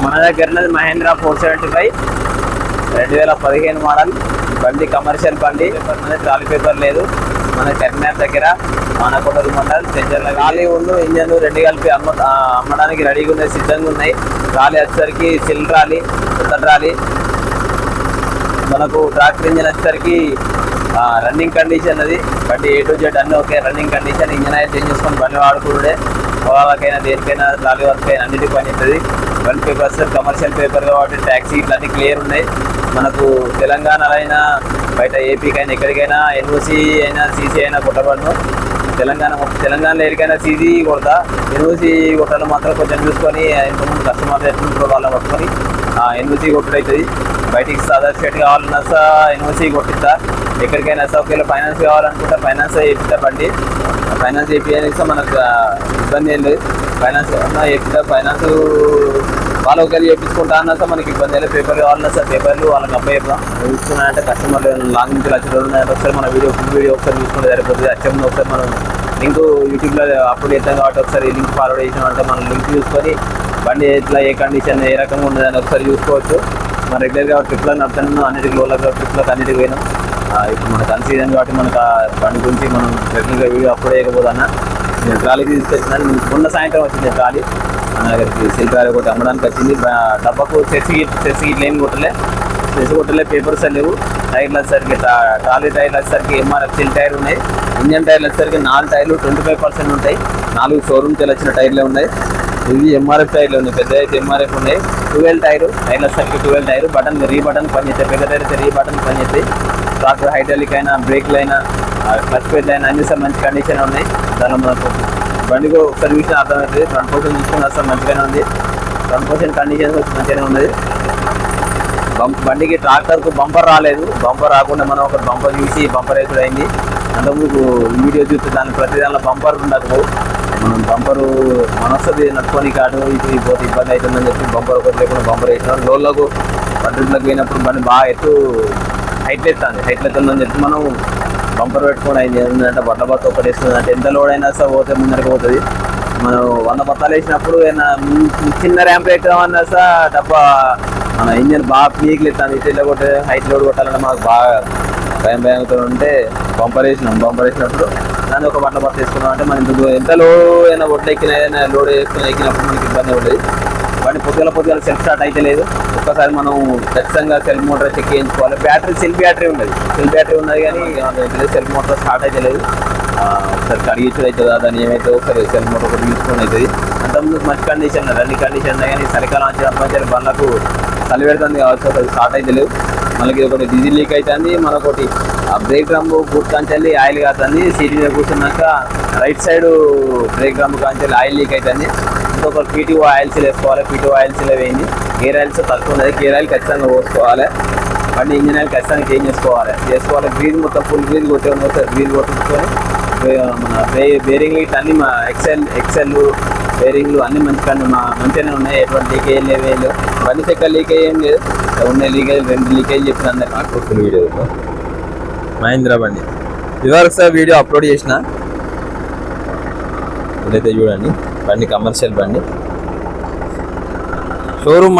మన దగ్గర ఉన్నది మహేంద్ర 475 2015 మోడల్ బండి, కమర్షియల్ బండి. ట్రాలీ పేపర్ లేదు. మన కరీంనగర్ దగ్గర మానకొండూరు మండల్ సెంటర్లో ట్రాలీ ఉండు ఇంజన్ రెండు కలిపి అమ్మడానికి రెడీగా ఉన్నాయి, సిద్ధంగా ఉన్నాయి. ట్రాలీ వచ్చేసరికి సిల్ ట్రాలీ, కొత్త ట్రాలీ. మనకు ట్రాక్టర్ ఇంజన్ వచ్చేసరికి రన్నింగ్ కండిషన్. అది బండి A to Z అన్నీ ఓకే, రన్నింగ్ కండిషన్. ఇంజన్ అయితే చేంజ్ చేసుకొని బండి వాడుకుంటే పొలాలకైనా దేనికైనా ట్రాలీ వర్క్ అయినా అన్నిటికీ పని అవుతుంది. బండి పేపర్స్ కమర్షియల్ పేపర్ కాబట్టి ట్యాక్సీ ఇట్లా అన్నీ క్లియర్ ఉన్నాయి. మనకు తెలంగాణలో అయినా బయట ఏపీకైనా ఎక్కడికైనా NOC అయినా CC అయినా కొట్టబడను. తెలంగాణలో ఎక్కడికైనా CC కొడతా, NOC కొట్టాలి మాత్రం కొంచెం చూసుకొని ఇంతకుముందు కస్టమర్ ఎట్లుంటారో వాళ్ళని పట్టుకొని NOC కొట్టుడు అవుతుంది. బయటికి సర్టిఫికేట్ కావాలన్నా NOC కొట్టిస్తా. ఎక్కడికైనా ఒకవేళ ఫైనాన్స్ కావాలనుకుంటే ఫైనాన్స్ చేపిస్తా. బండి ఫైనాన్స్ చేపిస్తే మనకు ఇబ్బంది ఏం లేదు. ఫైనాన్స్ చేపిస్తా. ఫైనాన్స్ వాళ్ళు ఒకవేళ చేయించుకుంటా అన్నా మనకి ఇబ్బంది లేదు. పేపర్ కావాలన్నా పేపర్లు వాళ్ళకి అబ్బాయి చెప్తాం. చూసుకున్నాయంటే కస్టమర్లు లాంగ్ నుంచి వచ్చి రోజులు ఒకసారి మన ఫుల్ వీడియో ఒకసారి చూసుకుంటే సరిపోతుంది. వచ్చే ఒకసారి మనం లింక్ యూట్యూబ్లో అప్లోడ్ చేస్తాం కాబట్టి ఒకసారి లింక్ ఫార్వర్డ్ చేసినామంటే మనం లింక్ చూసుకొని బండి ఎట్లా ఏ కండిషన్ ఏ రకంగా ఉండదని ఒకసారి చూసుకోవచ్చు. మన రెగ్యులర్గా ట్రిప్లో నడుతున్నాం, అన్నిటికి లోకల్గా ట్రిప్లకు అన్నిటికి పోయినాం. ఇప్పుడు మనకు అన్సీజన్ కాబట్టి మనకు బండి గురించి మనం రెగ్యులర్గా వీడియో అప్లోడ్ చేయకపోదన్నా నేను ట్రాలీకి తీసుకొచ్చినాను. మొన్న సాయంత్రం వచ్చింది ట్రాలీ మన దగ్గరికి. సిల్ ట్రాలీ ఒకటి అమ్మడానికి వచ్చింది. డబ్బాకు సెస్ ఇట్లా ఏం కొట్టలే, పేపర్స్ లేవు. టైర్లు వచ్చేసరికి ట్రాలీ టైర్లు వచ్చేసరికి MRF సిల్ టైర్ ఉన్నాయి. ఇంజన్ టైర్లు వచ్చేసరికి 4 టైర్లు 25% ఉంటాయి. 4 షోరూమ్ వచ్చిన టైర్లే ఉన్నాయి. ఇవి MRF టైర్లు ఉన్నాయి, పెద్ద అయితే MRF ఉన్నాయి. 12 టైర్లు వచ్చేసరికి 12 టైర్. బటన్ బటన్ పనిచేస్తాయి, పెద్ద టైర్ అయితే బటన్ పనిచేస్తాయి. ట్రాక్టర్ హైడ్రాలిక్ అయినా బ్రేక్లు అయినా క్లచ్ పెద్దలు అయినా అన్ని మంచి కండిషన్ ఉన్నాయి. దానిలో మనకు బండికి ఒకసారి చూసిన అర్థమవుతుంది. ఫ్రంట్ పొజిషన్ చూసుకుని అసలు మంచిగానే ఉంది. ఫ్రంట్ పొజిషన్ కండిషన్ మంచిగానే ఉన్నది. బండికి ట్రాక్టర్కు బంపర్ రాలేదు. బంపర్ రాకుండా మనం ఒక బంపర్ చూసి బంపర్ వేసుడు అయింది. అంతకుముందు వీడియో చూస్తే దానికి ప్రతి దానిలో బంపర్ ఉండదు. మనం బంపరు మనస్తుంది నడుచుకొని కాదు ఇది పోతే ఇబ్బంది అవుతుందని చెప్పి బంపర్ ఒకటి లేకుండా బంపర్ వేసినాం. లోన్లకు బండిలోకి పోయినప్పుడు బండి బాగా హైట్ ఎత్తుందని చెప్పి మనం బంపర్ పెట్టుకొని అయింది. ఏంటంటే బట్ట ఒకటి వేస్తుంది అంటే ఎంత లోడ్ అయినా సరే పోతే ముందరికి పోతుంది. మనం 100 బత్తాలు వేసినప్పుడు ఏమైనా చిన్న ర్యాంప్ ఎక్కుదామన్నా డబ్బా మన ఇంజన్ బాగా పీకులు ఎత్తాను. ఇట్లా కొట్టే హైట్ లోడ్ కొట్టాలంటే మాకు బాగా భయంతో ఉంటే బంపర్ వేసినప్పుడు దాన్ని ఒక బట్ట వేసుకున్నాం అంటే మనం ఎంత లోడ్ అయినా ఒడ్లు ఎక్కినా ఏదైనా లోడ్ ఎక్కినప్పుడు మనకి ఇబ్బంది ఉండదు. బండి పొద్దుగల సెల్ఫ్ స్టార్ట్ అయితే లేదు. ఒక్కసారి మనం ఖచ్చితంగా సెల్ఫ్ మోటార్ చెక్ చేయించుకోవాలి. సెల్ఫ్ బ్యాటరీ ఉన్నది కానీ సెల్ఫ్ మోటార్ స్టార్ట్ అయితే లేదు. ఒకసారి కడిగించడం అవుతుందా దాన్ని ఏమైతే ఒకసారి సెల్ఫ్ మోటార్ ఒకటి చూసుకొని అవుతుంది. అంతకుముందు మంచి కండిషన్ రన్నింగ్ కండిషన్ ఉన్నాయి కానీ చలికాలం వచ్చినప్పుడు బండ్లకు చలి పెడుతుంది కావచ్చు, ఒకటి స్టార్ట్ అయితే లేవు. మనకి ఒకటి డీజిల్ లీక్ అవుతుంది, మనకొకటి బ్రేక్ డ్రమ్ బూట్ కాంచెల్లి ఆయిల్ కాస్తుంది. సీట్ మీద కూర్చున్నాక రైట్ సైడ్ బ్రేక్ డ్రమ్ కాంచెల్లి ఆయిల్ లీక్ అవుతుంది. ఇంకొక PTO ఆయిల్స్ వేసుకోవాలి. PTO ఆయిల్స్ వేయండి. గేర్ ఆయిల్స్ తక్కువ ఉన్నది, గేర్ ఆయిల్ ఖచ్చితంగా పోసుకోవాలి. బండి ఇంజిన్ ఆయిల్ ఖచ్చితంగా చేంజ్ చేసుకోవాలి. గ్రీజ్ మొత్తం ఫుల్ గ్రీజ్ కొట్టే గ్రీజ్ కొట్టుకొని మన బేరింగ్లు ఇట్లా అన్ని ఎక్సెల్ బేరింగ్లు అన్ని మంచిగానే ఉన్నాయి. ఎటువంటి లీకేజ్ లేవు. బండి చెక్క లీకేజ్ ఏం లేదు. ఉన్నాయి లీకేజ్ 2 లీకేజ్ చెప్పిన అందరికీ వీడియో మహేంద్ర బండి ఇదివరకు సార్ వీడియో అప్లోడ్ చేసిన. ఇదైతే చూడండి బండి కమర్షియల్ బండి. షోరూమ్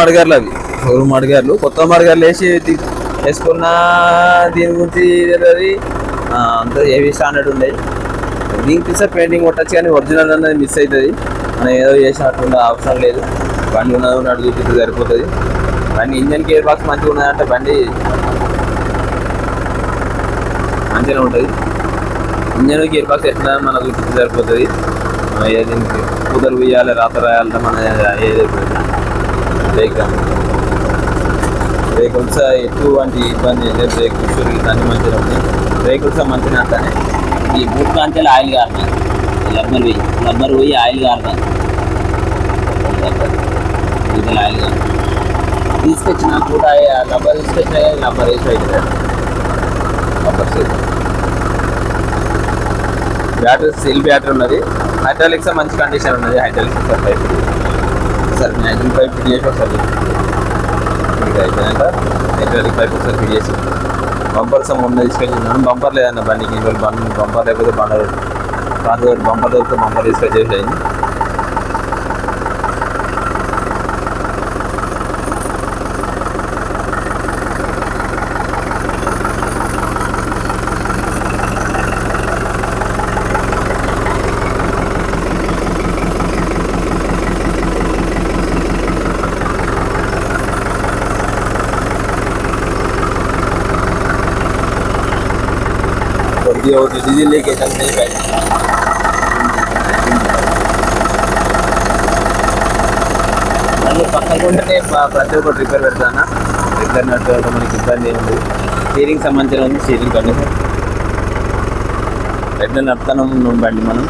మడగార్లు కొత్త మడగార్లు వేసుకున్న దీని గురించి తెలియదు. అంత ఏవి స్టాండర్డ్ ఉండేది. దీనికి సార్ పెయింటింగ్ కొట్టచ్చు కానీ ఒరిజినల్ అనేది మిస్ అవుతుంది. మనం ఏదో చేసినట్టు అవసరం లేదు. బండి ఉన్నది చూపిస్తే సరిపోతుంది. బండి ఇంజన్ గేర్ బాక్స్ మంచిగా ఉన్నదంటే బండి మంచిగా ఉంటుంది. ఇంజన్ గేర్ బాక్స్ ఎట్లా మనకు చూపిస్తే సరిపోతుంది. దీనికి కూదరు వేయాలి, రాత రాయాలంటే మన ఏది బ్రేకుల్స్ ఎటువంటి ఇబ్బంది లేదు. బ్రేకుల్స్ అన్నీ మంచిగా ఉంటాయి. బ్రేకుల్స్ మంచిగా అంటానే. ఈ బూట్ కాంచెలు ఆయిల్ కారుతాయి. రబ్బర్ పోయి ఆయిల్ కారుతాయి. ఆయిల్ కారు తీసుకొచ్చిన బూట్ రబ్బర్ తీసుకొచ్చిన రబ్బర్ వేసి అవుతుంది. రబ్బర్ సీట్ బ్యాటరీ సిల్ బ్యాటరీ ఉన్నది. హైడ్రాలిక్స్ మంచి కండిషన్ ఉన్నది. Hydraulics pipe sir hydraulic pipe fit చేసి ఒకసారి అయిపోయాక హైడ్రాలిక్ పైప్ ఒకసారి ఫిట్ చేసి బంపర్స్ ముందు తీసుకొచ్చి బంపర్ లేదన్న బండికి. బంపర్ లేకపోతే బంపర్ దొరికితే బంపర్ తీసుకొచ్చేసి అయింది. ఇది ఒకటి డీజిల్ లీకేజ్ అంటే మళ్ళీ పక్కకుంటేనే ప్రతి ఒక్కటి రిపేర్ పెడతానా. రిపేర్ నడుపుకోవడం మనకి ఇబ్బంది ఉంది. స్టీరింగ్ సంబంధించిన ఉంది, స్టీరింగ్ కండిషన్ రెగ్యులర్ నడుపుతాను బండి మనం.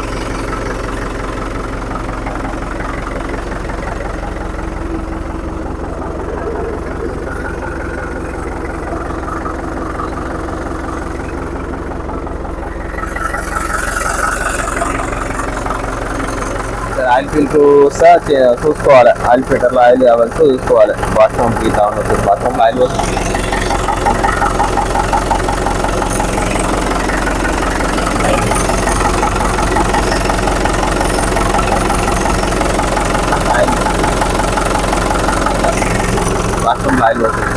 ఆయిల్ ఫిల్టర్ చూసుకోవాలి. ఆయిల్ ఫిల్టర్లో ఆయిల్ కావాలి చూసుకోవాలి. బాత్రూమ్కి కావాలి, బాత్రూమ్లో ఆయిల్ వస్తుంది. బాత్రూమ్లో ఆయిల్ వస్తుంది.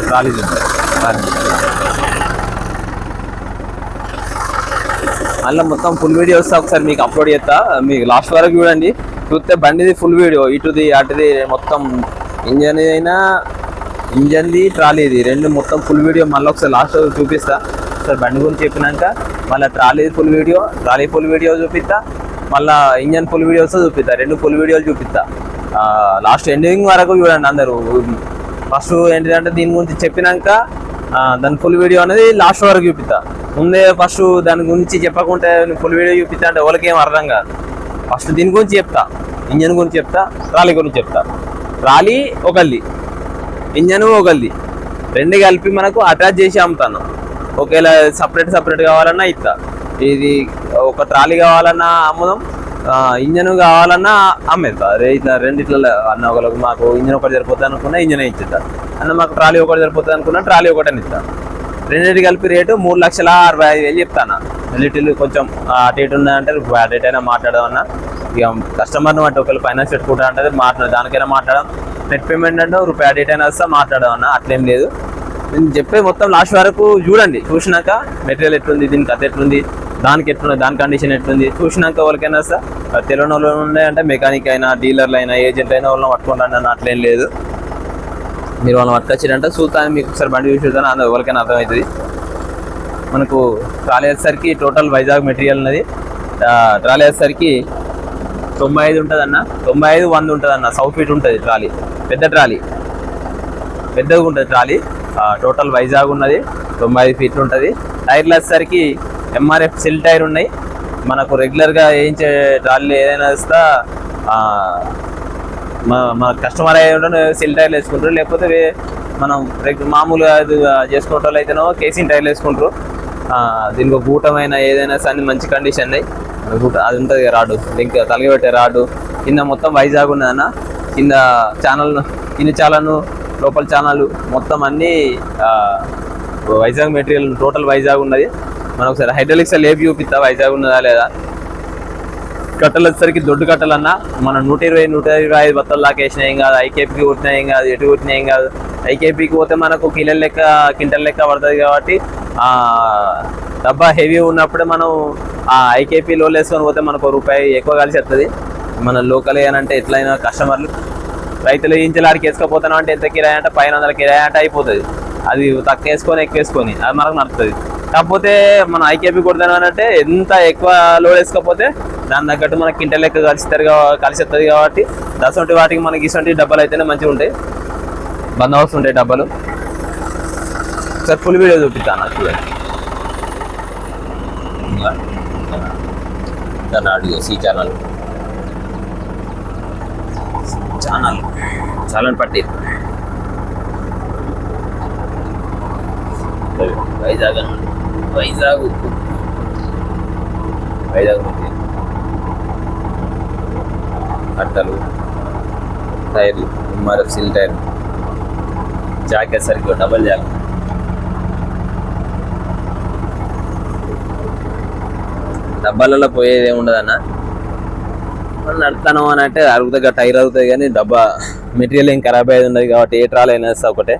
ట్రాలీ మళ్ళీ మొత్తం ఫుల్ వీడియో వస్తా, ఒకసారి మీకు అప్లోడ్ చేస్తా. మీకు లాస్ట్ వరకు చూడండి. చూస్తే బండిది ఫుల్ వీడియో, ఇటుది అటుది మొత్తం ఇంజన్ది ట్రాలీది రెండు మొత్తం ఫుల్ వీడియో మళ్ళీ ఒకసారి లాస్ట్ చూపిస్తా. ఒకసారి బండి గురించి చెప్పినాక మళ్ళీ ట్రాలీ ఫుల్ వీడియో చూపిస్తా. మళ్ళీ ఇంజన్ ఫుల్ వీడియోస్ చూపిస్తా. రెండు ఫుల్ వీడియోలు చూపిస్తా. లాస్ట్ ఎండింగ్ వరకు చూడండి అందరూ. ఫస్ట్ ఏంటిదంటే దీని గురించి చెప్పినాక దాని ఫుల్ వీడియో అనేది లాస్ట్ వరకు చూపిస్తా. ముందే ఫస్ట్ దాని గురించి చెప్పకుంటే ఫుల్ వీడియో చూపిస్తా అంటే వాళ్ళకి ఏం అర్థం కాదు. ఫస్ట్ దీని గురించి చెప్తా, ఇంజన్ గురించి చెప్తా, ట్రాలీ గురించి చెప్తా. ట్రాలీ ఒకళ్ళి, ఇంజన్ ఒకళ్ళి, రెండు కలిపి మనకు అటాచ్ చేసి అమ్ముతాను. ఒకవేళ సపరేట్ కావాలన్నా ఇస్తా. ఇది ఒక ట్రాలీ కావాలన్నా అమ్ముదాం, ఇంజన్ కావాలన్నా అమ్మేస్తా. ఇట్లా రెండిట్ల అన్న ఒకరికి మాకు ఇంజన్ ఒకటి సరిపోతుంది అనుకున్నా ఇంజన్ ఇచ్చేస్తా. అన్న మాకు ట్రాలీ ఒకటి సరిపోతుంది అనుకున్నా ట్రాలీ ఒకటి ఇస్తా. రెండింటి కలిపి రేటు 3,65,000 చెప్తాను. లిటిల్ కొంచెం అటు ఇటు ఉన్నదంటే అటు ఇటు అయినా మాట్లాడమన్నా. ఇక కస్టమర్ని బట్టి ఒకవేళ ఫైనాన్స్ పెట్టుకుంటా అంటే దానికైనా మాట్లాడడం. నెట్ పేమెంట్ అంటే రూపాయి అటు ఇటు అయినా వస్తా మాట్లాడమన్నా. అట్లేం లేదు. నేను చెప్పే మొత్తం లాస్ట్ వరకు చూడండి. చూసినాక మెటీరియల్ ఎట్లుంది, దీని కథ ఎట్లుంది, దానికి ఎట్లుంది, దాని కండిషన్ ఎట్లుంది చూసినాక వాళ్ళకైనా సార్ తెలియని వాళ్ళు ఉన్నాయంటే మెకానిక్ అయినా డీలర్లు అయినా ఏజెంట్ అయినా వాళ్ళని పట్టుకుంటాను అన్న అట్లేం లేదు. మీరు వాళ్ళని పట్టుకొచ్చారంటే చూస్తాను మీకు ఒకసారి బండి చూసి చూద్దాను ఎవరికైనా అర్థమవుతుంది. మనకు ట్రాలీ వచ్చేసరికి టోటల్ వైజాగ్ మెటీరియల్ ఉన్నది. ట్రాలీ వచ్చేసరికి 95 ఉంటుంది అన్న, 95, 100 ఉంటుంది అన్న. సౌత్ ఫీట్ ఉంటుంది ట్రాలీ, పెద్ద ట్రాలీ, పెద్దగా ఉంటుంది ట్రాలీ. టోటల్ వైజాగ్ ఉన్నది, 95 ఫీట్లు ఉంటుంది. టైర్లు వచ్చేసరికి MRF సెల్ టైర్ ఉన్నాయి. మనకు రెగ్యులర్గా వేయించే ట్రాలీ ఏదైనా వస్తా మన కస్టమర్ అయ్యి సెల్ టైర్లు వేసుకుంటారు. లేకపోతే మనం మామూలుగా చేసుకునే వాళ్ళు అయితేనో కేసింగ్ టైర్లు వేసుకుంటారు. దీనికి గూటమైన ఏదైనా సరే మంచి కండిషన్ అది ఉంటుంది రాడు, ఇంకా తలగబెట్టే రాడు. కింద మొత్తం వైజాగ్ ఉన్నదన్న. కింద ఛానల్ లోపల ఛానల్ మొత్తం అన్నీ వైజాగ్ మెటీరియల్ టోటల్ వైజాగ్ ఉన్నది. మనం ఒకసారి హైడ్రాలిక్స్ లేపి చూపిస్తా వైజాగ్ ఉన్నదా లేదా. కట్టలు వచ్చేసరికి దొడ్డు కట్టలన్నా మనం 120-125 బత్తలు దాకా వేసినా ఏం కాదు. ఐకేపీకి కొట్టినా ఏం కాదు, ఎటు కొట్టినా ఏం కాదు. ఐకేపీకి పోతే మనకు క్వింటల్ లెక్క పడుతుంది కాబట్టి డబ్బా హెవీ ఉన్నప్పుడే మనం ఐకేపీ లోలు వేసుకొని పోతే మనకు రూపాయి ఎక్కువ కలిసి వస్తుంది. మన లోకల్ ఏనంటే ఎట్లయినా కస్టమర్లు రైతులు ఇంచలాడికి వేసుకపోతాను అంటే ఎంత కిరాయి అంటే 500 కిరాయి అంటే అయిపోతుంది. అది తక్కువ వేసుకొని ఎక్కువ వేసుకొని అది మనకు నడుస్తుంది. కాకపోతే మనం ఐకేపీ కొడతాను అంటే ఎంత ఎక్కువ లోడ్ వేసుకోకపోతే దాని తగ్గట్టు మనకి క్వింటల్ లెక్క కలిసి వస్తుంది కాబట్టి దసంటి వాటికి మనకి ఇటువంటి డబ్బాలు అయితేనే మంచిగా ఉంటాయి, బందోబస్తు ఉంటాయి డబ్బాలు. సార్ ఫుల్ వీడియో చూపిస్తాను చూడండి. సి ఛానల్ పట్టి వైజాగ్ కట్టలు, టైర్లు, MRF సిల్ టైర్, జాకెట్ సరిగ్గా డబల్ జాకెట్. డబ్బాలలో పోయేది ఏముండదన్న. మనం నడుపుతాను అని అంటే అరుగుతుంది, టైర్ అరుగుతుంది కానీ డబ్బా మెటీరియల్ ఏం ఖరాబ్ అయ్యేది ఉండదు కాబట్టి ఏ ట్రాల్ అయినా వేస్తా ఒకటే.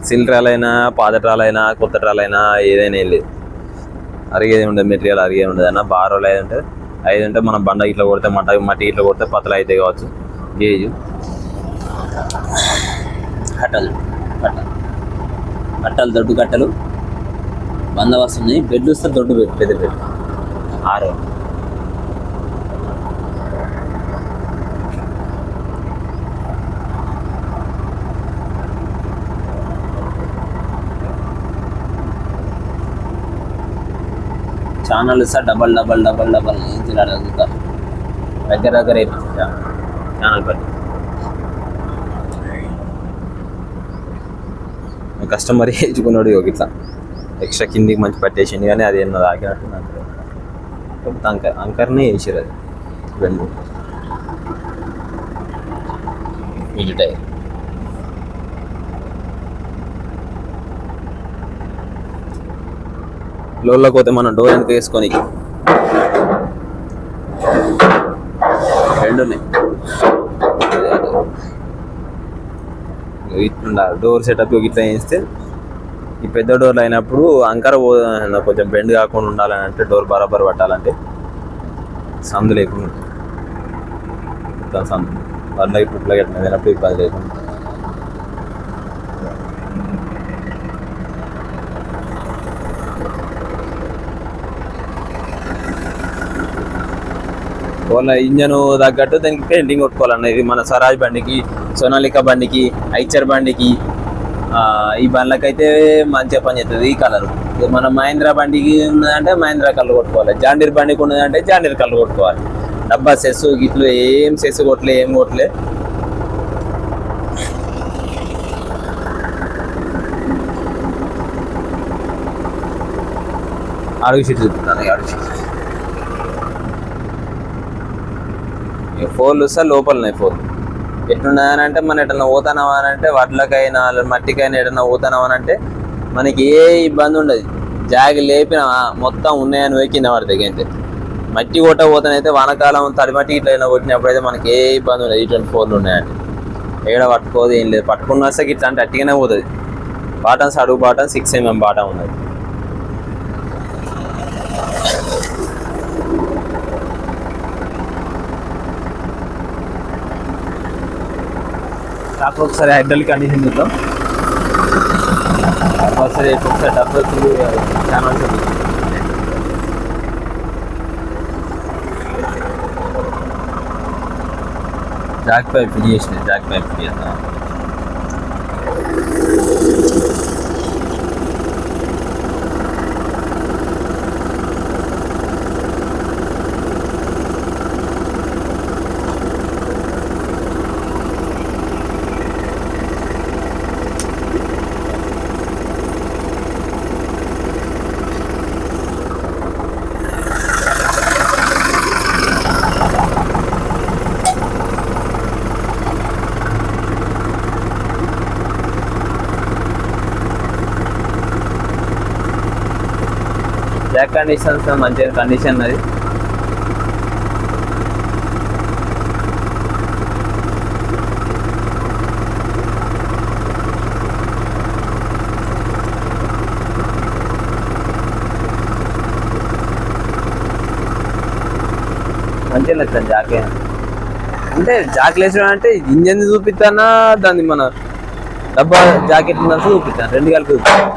సిల్ ట్రాల్ అయినా పాత ట్రాల్ అయినా కొత్త ట్రాల్ అయినా ఏదైనా ఏం లేదు, అరిగేది ఉండదు, మెటీరియల్ అరిగేది ఉండదు అన్న. బారోలు అయితే ఉంటుంది 5 ఉంటే మనం బండ ఇట్లా కొడితే మట్టి ఇట్లా కొడితే పతలు అయితే కావచ్చు గేజ్. కట్టలు దొడ్డు కట్టలు బందోబస్తు ఉన్నాయి. బెడ్లు వస్తే దొడ్డు పెద్ద బెడ్ 6. ఛానల్ సార్ డబల్ ఇంచులు అడుగుతా దగ్గర అయిపోతుంది ఛానల్ బట్టి. కస్టమర్ వేయించుకున్నాడు ఇట్లా ఎక్స్ట్రా కిందికి మంచి పట్టేసింది కానీ అది ఎన్నో ఆగినట్టు అంకర్నే వేసారు అది 2 మిడ్ టైర్. లోన్లోకి పోతే మనం డోర్ వెనక వేసుకొని 2 ఉన్నాయి. ఇట్లా డోర్ సెటప్ ఇట్లా వేస్తే ఈ పెద్ద డోర్లు అయినప్పుడు అంకర కొంచెం బెండ్ కాకుండా ఉండాలని అంటే డోర్ బరాబర్ పట్టాలంటే సందు లేకుండా సందు వల్ల ఇప్పుడు అయినప్పుడు ఇబ్బంది లేకుండా. వాళ్ళ ఇంజన్ తగ్గట్టు దానికి పెయింటింగ్ కొట్టుకోవాలన్న. ఇది మన స్వరాజ్ బండికి, సోనాలికా బండికి, ఐచర్ బండికి, ఈ బండ్లకైతే మంచిగా పని చేస్తుంది ఈ కలర్. మన మహేంద్ర బండికి ఉన్నదంటే మహేంద్ర కలర్ కొట్టుకోవాలి, జాండీర్ బండికి ఉన్నదంటే జాండీర్ కలర్ కొట్టుకోవాలి. డబ్బా సెస్ గిట్లు ఏం సెస్ కొట్టలే ఏం కొట్టలే. అడుగు సీట్లు చూపుతాను. అడుగు సీట్లు 4 సార్ లోపల ఉన్నాయి 4. ఎట్లున్నాయని అంటే మనం ఎటన్నా పోతానాం అని అంటే వడ్లకైనా మట్టికైనా ఎటన్నా పోతానాం అని అంటే మనకి ఏ ఇబ్బంది ఉండదు. జాగి లేపిన మొత్తం ఉన్నాయని పోయి కింద పడతాయి అంతే. మట్టి కొట్ట పోతానైతే వానకాలం తడి మట్టి ఇట్లా అయినా కొట్టినప్పుడైతే మనకి ఏ ఇబ్బంది ఉండదు. E24 ఉన్నాయంటే ఏడ పట్టుకోదు ఏం లేదు. పట్టుకున్న వస్తే ఇట్లా అంటే అట్టిగానే పోతుంది. బాటన్స్ అడుగు బాటన్ 6mm బాటం ఉన్నది. ఒకసారి హైడ్రాలిక్ కండిషన్ చూద్దాం. ఒకసారి డబ్బులు ఛానల్స్ జాక్ పైప్ ఫిట్ చేసిన జాక్ పైప్ ఫిట్ చేద్దాం. జాక్ కండిషన్స్ మంచిగా కండిషన్ అది. మంచిగా లేదు జాకే అంటే జాక్ లేచడం అంటే ఇంజన్ చూపిస్తానా దాన్ని మన డబ్బా జాకెట్ ఉందంతా చూపిస్తాను. 2 కలిపి చూపిస్తాను.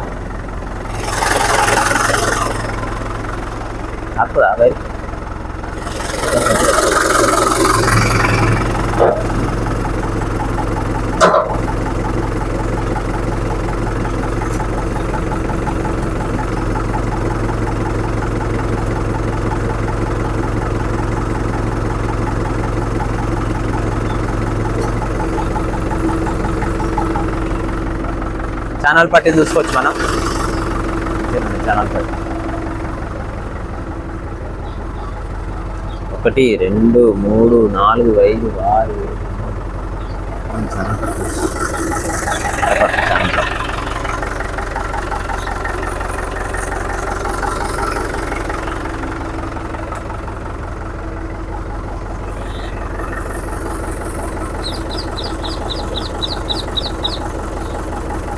అప్పుడా బై ఛానల్ పట్టి చూసుకోవచ్చు మనం. ఛానల్ పట్టి 1 2 3 4 5 6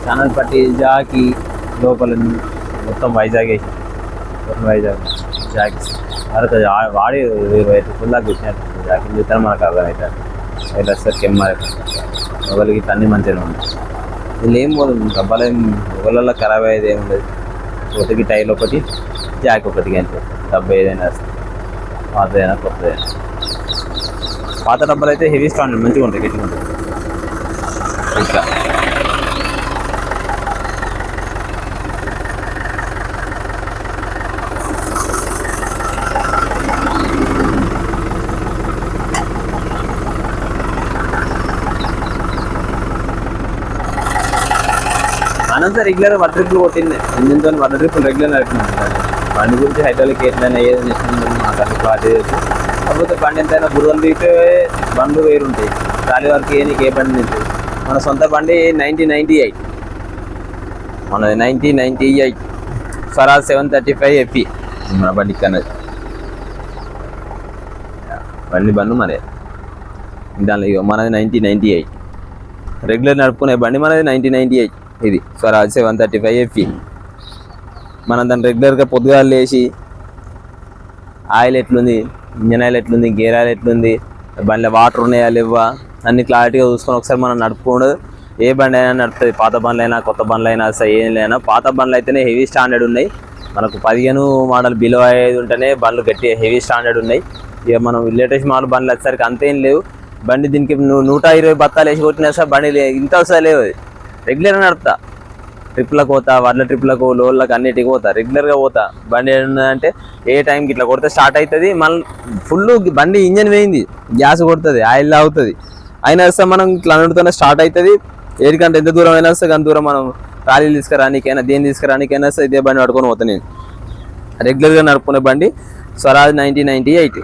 ఛానల్ పట్టి జాకి లోపల మొత్తం వైజాగ్ వేసి వైజాగ్ జాకి అరే వాడి 20 రూపాయలు దాకా వచ్చినట్టు జాకెట్ చూస్తే మనకు అర్థమవుతుంది. ఇట్లా వస్తే కెమ్మారి మొగలకి ఇట్లా అన్నీ మంచిగా ఉంటాయి. వీళ్ళు ఏం పోదు డబ్బాలు ఏం మొగలలో ఖరాబ్ అయ్యేది ఏమి ఉండదు. కొత్తకి టైర్ ఒకటి జాక్ ఒకటి అంతే. డబ్బా ఏదైనా వస్తుంది, పాతదైనా కొత్తదైనా. పాత డబ్బాలు అయితే హెవీ స్టాండ్ మంచిగా ఉంటాయి, గట్టిగా ఉంటాయి. ఇట్లా అనంత రెగ్యులర్ 1 ట్రిప్లు కొట్టింది. ఇంజిన్తో 1 ట్రిప్లు రెగ్యులర్ నడుపుతున్నాను. బండి గురించి హైడ్రాలిక్ ఎట్లయినా ఏదైనా మాకు అన్ని క్లాట్ చేయొచ్చు. కాకపోతే బండి ఎంతైనా బురదలు దిగితే బండ్లు వేరుంటాయి. గాలి వరకు నీకు ఏ బండి నింటుంది. మన సొంత బండి 1998, మనది 1998 స్వరాజ్ 735 FE మన బండికి అన్నది. బండి మనది. దానిలో ఇక మనది 1998 రెగ్యులర్ నడుపుకునే బండి మనది 1998. ఇది స్వరాజ్ 735 FE. మనం దాన్ని రెగ్యులర్గా పొద్దుగాలు లేచి ఆయిల్ ఎట్లుంది, ఇంజన్ ఆయిల్ ఎట్లుంది, గేర్ ఆయిల్ ఎట్లుంది, బండిలో వాటర్ ఉన్నాయా లేవా అన్ని క్లారిటీగా చూసుకొని ఒకసారి మనం నడుపుకోండి. ఏ బండి అయినా నడుపుతుంది. పాత బండ్లు అయినా కొత్త బండ్లు అయినా అసలు ఏం లేనా. పాత బండ్లు అయితేనే హెవీ స్టాండర్డ్ ఉన్నాయి. మనకు 15 మోడల్ బిలో అయ్యేది ఉంటేనే బండ్లు గట్టి హెవీ స్టాండర్డ్ ఉన్నాయి. ఇక మనం లేటెస్ట్ మోడల్ బండ్లు వచ్చేసరికి అంతేం లేవు. బండి దీనికి 120 బత్తాలు వేసి కొట్టినా సార్ బండి ఇంత అవసరం లేవు. రెగ్యులర్గా నడుపుతా. ట్రిప్లకు పోతా, వడ్ల ట్రిప్లకు, లోన్లకు అన్నిటికి పోతా. రెగ్యులర్గా పోతా. బండి ఏంటంటే ఏ టైంకి ఇట్లా కొడితే స్టార్ట్ అవుతుంది. మళ్ళీ ఫుల్ బండి ఇంజన్ వేయింది, గ్యాస్ కొడుతుంది, ఆయిల్ అవుతుంది. అయినా వస్తే మనం ఇట్లా నడుపుతూనే స్టార్ట్ అవుతుంది. ఏడికంటే ఎంత దూరం అయినా వస్తే అంత దూరం మనం ట్రాలీలు తీసుకురానికైనా దేని తీసుకురానికైనా వస్తే ఇదే బండి పట్టుకొని పోతా. నేను రెగ్యులర్గా నడుపుకునే బండి స్వరాజ్ 1998.